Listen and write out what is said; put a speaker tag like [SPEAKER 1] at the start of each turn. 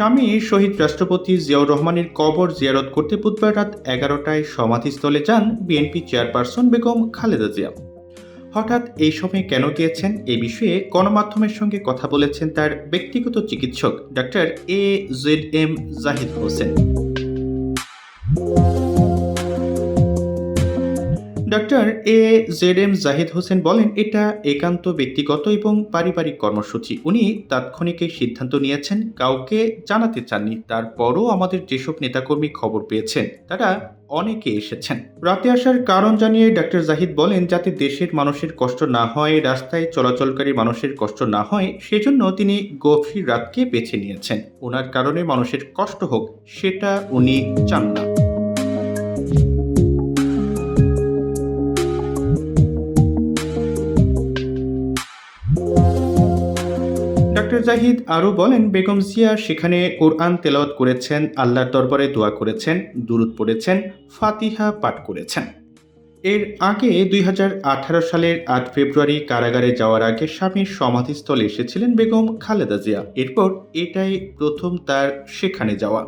[SPEAKER 1] স্বামী শহীদ রাষ্ট্রপতি জিয়াউর রহমানের কবর জিয়ারত করতে বুধবার রাত 11টায় সমাধিস্থলে যান বিএনপি চেয়ারপারসন বেগম খালেদা জিয়া। হঠাৎ এই সময়ে কেন গিয়েছেন এই বিষয়ে গণমাধ্যমের সঙ্গে কথা বলেছেন তার ব্যক্তিগত চিকিৎসক doctor AZM Zahid Hossain. Doctor AZM Zahid Hossain বলেন, এটা একান্ত ব্যক্তিগত এবং পারিবারিক কর্মসূচি। উনি তাৎক্ষণিক এই সিদ্ধান্ত নিয়েছেন, কাউকে জানাতে চাননি। তারপরও আমাদের যেসব নেতাকর্মী খবর পেয়েছেন তারা অনেকে এসেছেন। রাতে আসার কারণ জানিয়ে ডাক্তার জাহিদ বলেন, যাতে দেশের মানুষের কষ্ট না হয়, রাস্তায় চলাচলকারী মানুষের কষ্ট না হয়, সেজন্য তিনি গভীর রাতকে বেছে নিয়েছেন। ওনার কারণে মানুষের কষ্ট হোক, সেটা উনি চান না। ডাক্তার জাহিদ আরও বলেন, বেগম জিয়া সেখানে কোরআন তেলাওয়াত করেছেন, আল্লাহর দরবারে দোয়া করেছেন, দুরূদ পড়েছেন, ফাতিহা পাঠ করেছেন। এর আগে 2018 সালের 8 ফেব্রুয়ারি কারাগারে যাওয়ার আগে স্বামীর সমাধিস্থলে এসেছিলেন বেগম খালেদা জিয়া। এরপর এটাই প্রথম তার সেখানে যাওয়া।